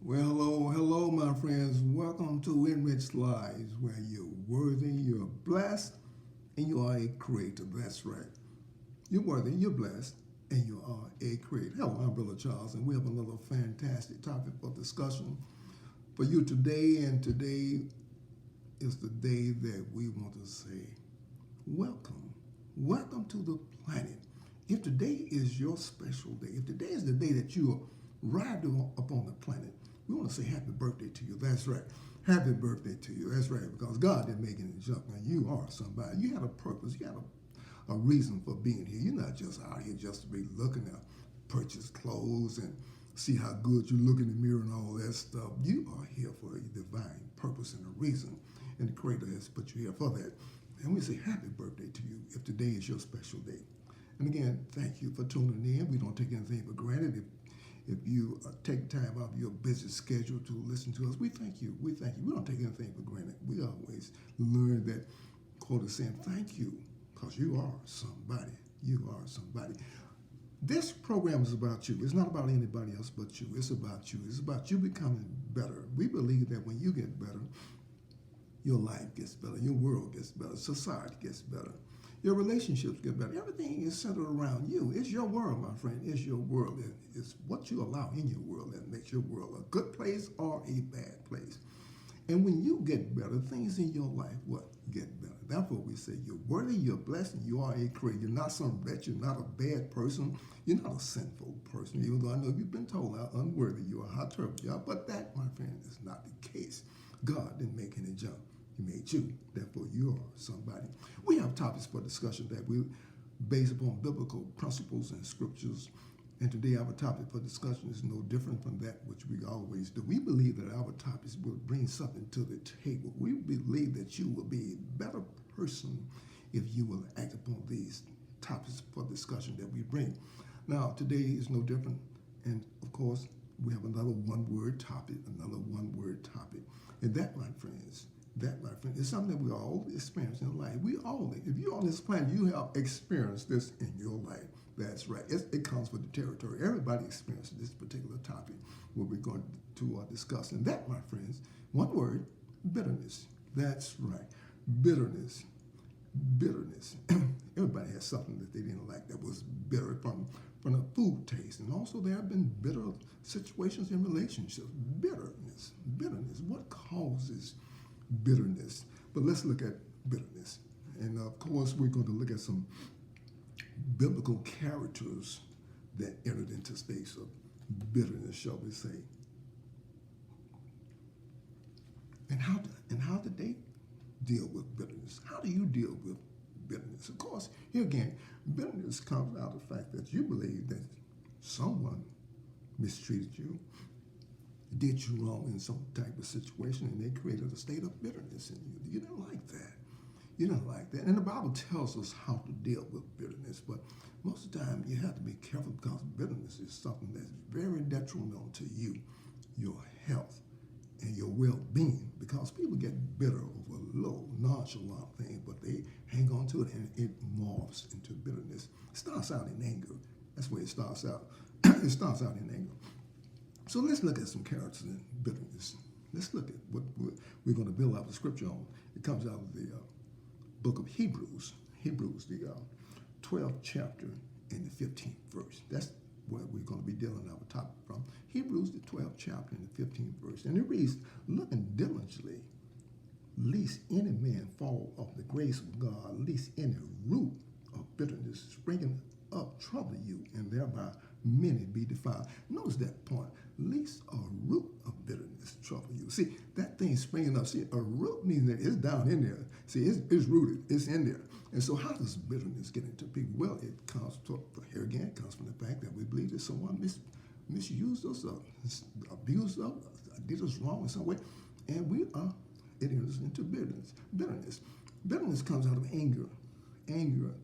Well, hello, my friends. Welcome to Enriched Lives, where you're worthy, you're blessed, and you are a creator. That's right. You're worthy, you're blessed, and you are a creator. Hello, I'm Brother Charles, and we have another fantastic topic for discussion for you today. And today is the day that we want to say, welcome. Welcome to the planet. If today is your special day, if today is the day that you arrived upon the planet, we want to say happy birthday to you. That's right. Happy birthday to you. That's right. Because God didn't make any junk. And you are somebody. You had a purpose. You had a reason for being here. You're not just out here just to be looking to purchase clothes and see how good you look in the mirror and all that stuff. You are here for a divine purpose and a reason. And the Creator has put you here for that. And we say happy birthday to you if today is your special day. And again, thank you for tuning in. We don't take anything for granted. If you take time out of your busy schedule to listen to us, we thank you. We thank you. We don't take anything for granted. We always learn that quote is saying thank you because you are somebody. You are somebody. This program is about you. It's not about anybody else but you. It's about you. It's about you becoming better. We believe that when you get better, your life gets better, your world gets better, society gets better, your relationships get better. Everything is centered around you. It's your world, my friend. It's your world. It's what you allow in your world that makes your world a good place or a bad place. And when you get better, things in your life what get better. That's what we say. You're worthy, you're blessed, and you are a creator. You're not some wretch. You're not a bad person. You're not a sinful person. Even though I know you've been told how unworthy you are, how terrible you are. But that, my friend, is not the case. God didn't make any junk. He made you. Therefore, you are somebody. We have topics for discussion that we base upon biblical principles and scriptures. And today, our topic for discussion is no different from that which we always do. We believe that our topics will bring something to the table. We believe that you will be a better person if you will act upon these topics for discussion that we bring. Now, today is no different. And of course, we have another one-word topic, And that, my friend, is something that we all experience in life. If you're on this planet, you have experienced this in your life. That's right. It comes with the territory. Everybody experiences this particular topic, what we're going to discuss. And that, my friends, one word, bitterness. That's right. Bitterness. Bitterness. Everybody has something that they didn't like that was bitter from a food taste. And also there have been bitter situations in relationships. Bitterness. What causes bitterness? But let's look at bitterness. And of course, we're going to look at some biblical characters that entered into space of bitterness, shall we say. And how did they deal with bitterness? How do you deal with bitterness? Of course, here again, bitterness comes out of the fact that you believe that someone mistreated you, did you wrong in some type of situation, and they created a state of bitterness in you. You didn't like that. You don't like that. And the Bible tells us how to deal with bitterness, but most of the time you have to be careful because bitterness is something that's very detrimental to you, your health, and your well-being, because people get bitter over little nonchalant things, but they hang on to it and it morphs into bitterness. It starts out in anger. That's where it starts out. It starts out in anger. So let's look at some characters in bitterness. Let's look at what we're going to build out the scripture on. It comes out of the book of Hebrews, the 12th chapter and the 15th verse. That's where we're going to be dealing our topic from. Hebrews, the 12th chapter and the 15th verse. And it reads, looking diligently, lest any man fall off the grace of God, lest any root of bitterness springing up trouble you, and thereby many be defiled. Notice that point. Least a root of bitterness trouble you. See, that thing springing up. See, a root means that it's down in there. See, it's rooted. It's in there. And so how does bitterness get into people? Well, it comes here again, it comes from the fact that we believe that someone misused us, abused us, did us wrong in some way, and it enters into Bitterness comes out of anger.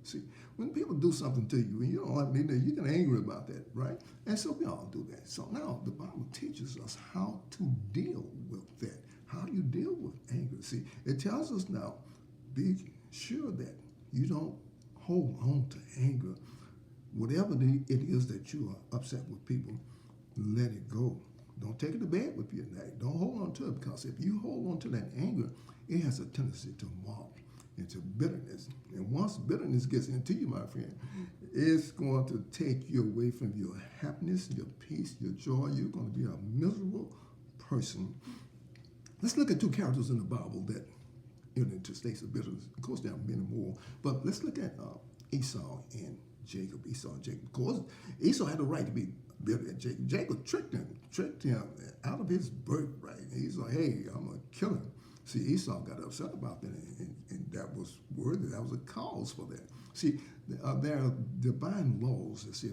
See, when people do something to you and you don't like me, you get angry about that, right? And so we all do that. So now the Bible teaches us how to deal with that. How do you deal with anger? See, it tells us now, be sure that you don't hold on to anger. Whatever it is that you are upset with people, let it go. Don't take it to bed with you at night. Don't hold on to it, because if you hold on to that anger, it has a tendency to morph into bitterness. And once bitterness gets into you, my friend, it's going to take you away from your happiness, your peace, your joy. You're going to be a miserable person. Let's look at two characters in the Bible that entered into states of bitterness. Of course, there are many more, but let's look at Esau and Jacob. Esau and Jacob. Of course, Esau had the right to be bitter at Jacob. Jacob tricked him out of his birthright. He's like, hey, I'm going to kill him. See, Esau got upset about that, and that was worthy. That was a cause for that. See, there are divine laws that say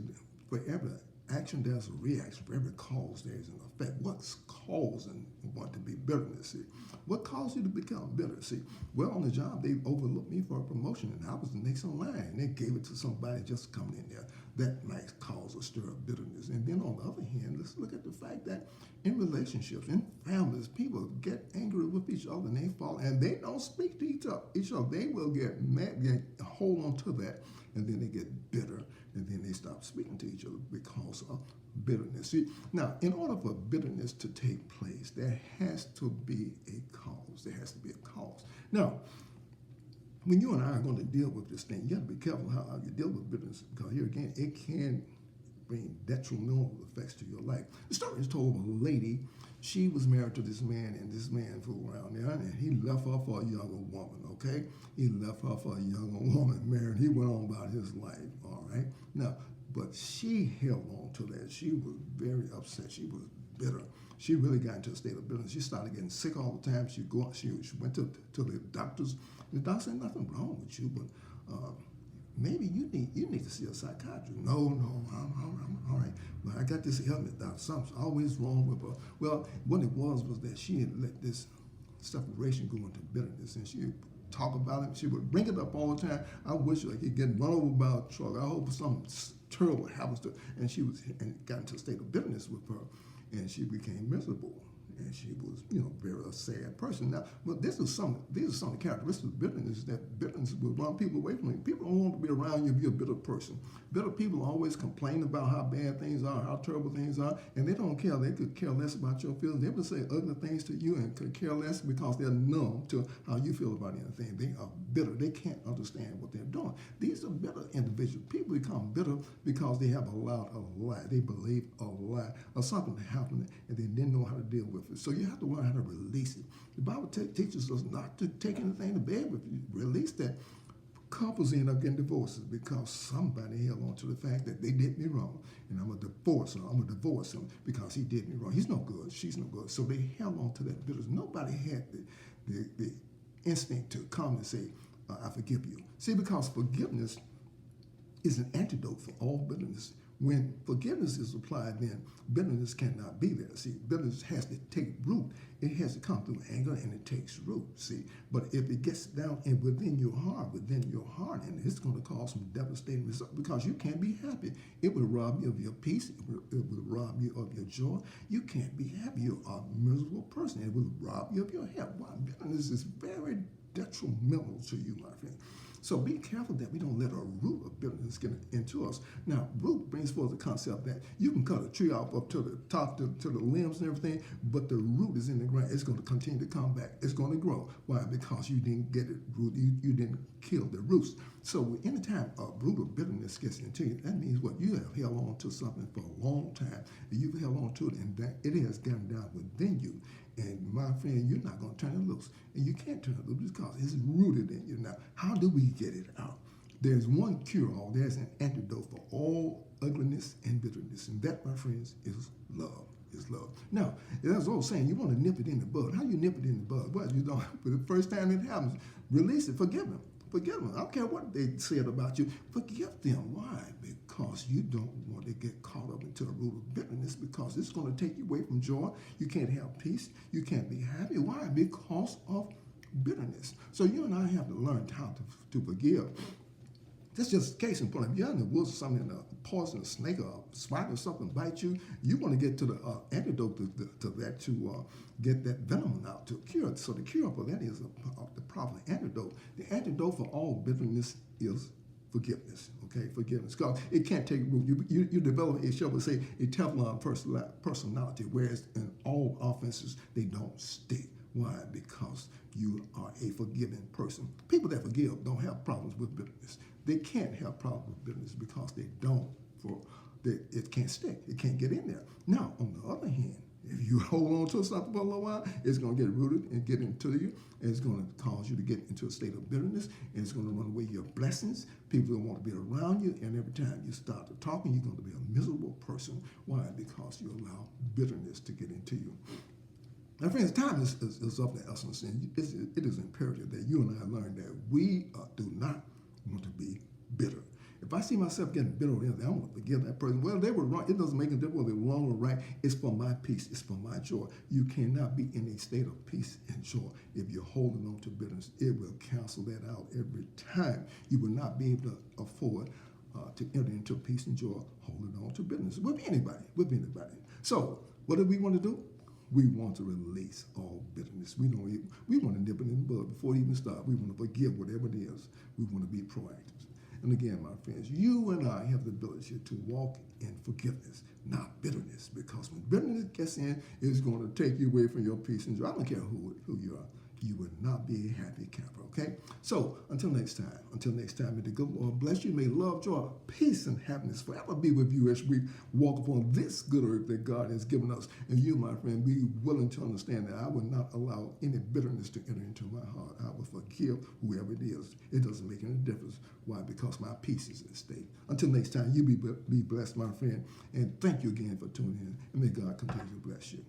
for every action, there's a reaction. For every cause, there's an effect. What's causing one to be bitterness? See, what caused you to become bitter? See, well, on the job, they overlooked me for a promotion, and I was the next in line. They gave it to somebody just coming in there. That might cause a stir of bitterness. And then on the other hand, let's look at the fact that in relationships, in families, people get angry with each other, and they fall, and they don't speak to each other. They will get mad, hold on to that, and then they get bitter, and then they stop speaking to each other because of bitterness. See, now, in order for bitterness to take place, there has to be a cause. There has to be a cause. Now, when you and I are going to deal with this thing, you got to be careful how you deal with bitterness, because here again, it can bring detrimental effects to your life. The story is told of a lady. She was married to this man, and this man fooled around there, and he left her for a younger woman, okay? He left her for a younger woman, married. He went on about his life, all right? Now, but she held on to that. She was very upset. She was bitter. She really got into a state of bitterness. She started getting sick all the time. She went to the doctors. The doctor said, nothing wrong with you, but maybe you need to see a psychiatrist. No, I'm all right. But I got this helmet, doctor. Something's always wrong with her. Well, what it was that she had let this separation go into bitterness, and she would talk about it. She would bring it up all the time. I wish I could get run over by a truck. I hope something terrible happens to her. And got into a state of bitterness with her, and she became miserable. And she was, very a sad person. Now, but these are some of the characteristics of bitterness, that bitterness will run people away from you. People don't want to be around you if you're a bitter person. Bitter people always complain about how bad things are, how terrible things are, and they don't care. They could care less about your feelings. They would say ugly things to you and could care less because they're numb to how you feel about anything. They are bitter. They can't understand what they're doing. These are bitter individuals. People become bitter because they have allowed a lie. They believe a lie or something happened, and they didn't know how to deal with it. So you have to learn how to release it. The Bible teaches us not to take anything to bed with you. Release that. Couples end up getting divorces because somebody held on to the fact that they did me wrong, and I'm going to divorce her. I'm going to divorce him because he did me wrong. He's no good. She's no good. So they held on to that bitterness. Nobody had the instinct to come and say, I forgive you. See, because forgiveness is an antidote for all bitterness. When forgiveness is applied, then bitterness cannot be there. See, bitterness has to take root. It has to come through anger, and it takes root. See, but if it gets down and within your heart, and it's going to cause some devastating results because you can't be happy. It will rob you of your peace. It will rob you of your joy. You can't be happy. You're a miserable person. It will rob you of your health. Why? Bitterness is very detrimental to you, my friend. So be careful that we don't let a root of bitterness get into us. Now, root brings forth the concept that you can cut a tree off up to the top, to the limbs and everything, but the root is in the ground. It's going to continue to come back. It's going to grow. Why? Because you didn't get it root. You didn't kill the roots. So anytime a root of bitterness gets into you, that means what? You have held on to something for a long time. You've held on to it, and that it has gotten down within you. And my friend, you're not going to turn it loose. And you can't turn it loose because it's rooted in you. Now, how do we get it out? There's one cure-all. There's an antidote for all ugliness and bitterness. And that, my friends, is love. Is love. Now, as I was saying, you want to nip it in the bud. How you nip it in the bud? Well, you don't. For the first time it happens, release it. Forgive them. Forgive them. I don't care what they said about you. Forgive them. Why? Because you don't want to get caught up into the root of bitterness, because it's going to take you away from joy. You can't have peace. You can't be happy. Why? Because of bitterness. So you and I have to learn how to forgive. That's just case in point. If you're in the woods or something, a poison, a snake, or a spider or something bite you, you want to get to the antidote to that, to get that venom out, to cure it. So the cure for that is the proper antidote. The antidote for all bitterness is forgiveness. Okay, forgiveness. Because it can't take root. You develop, it shall we say, a Teflon personality, whereas in all offenses, they don't stick. Why? Because you are a forgiving person. People that forgive don't have problems with bitterness. They can't have problems with bitterness because they don't. It can't stick. It can't get in there. Now, on the other hand, if you hold on to something for a little while, it's going to get rooted and get into you. And it's going to cause you to get into a state of bitterness. And it's going to run away your blessings. People don't want to be around you. And every time you start to talking, you're going to be a miserable person. Why? Because you allow bitterness to get into you. My friends, time is of the essence. And it is imperative that you and I learn that we do not want to be bitter. If I see myself getting bitter over anything, I want to forgive that person. Well, they were wrong. It doesn't make a difference whether they're wrong or right. It's for my peace. It's for my joy. You cannot be in a state of peace and joy if you're holding on to bitterness. It will cancel that out every time. You will not be able to afford to enter into peace and joy holding on to bitterness with anybody. So, what do we want to do? We want to release all bitterness. We want to nip it in the bud before it even starts. We want to forgive whatever it is. We want to be proactive. And again, my friends, you and I have the ability to walk in forgiveness, not bitterness, because when bitterness gets in, it's going to take you away from your peace and joy. I don't care who you are. You will not be a happy camper, okay? So until next time, may the good Lord bless you. May love, joy, peace, and happiness forever be with you as we walk upon this good earth that God has given us. And you, my friend, be willing to understand that I will not allow any bitterness to enter into my heart. I will forgive whoever it is. It doesn't make any difference. Why? Because my peace is at stake. Until next time, you be blessed, my friend. And thank you again for tuning in. And may God continue to bless you.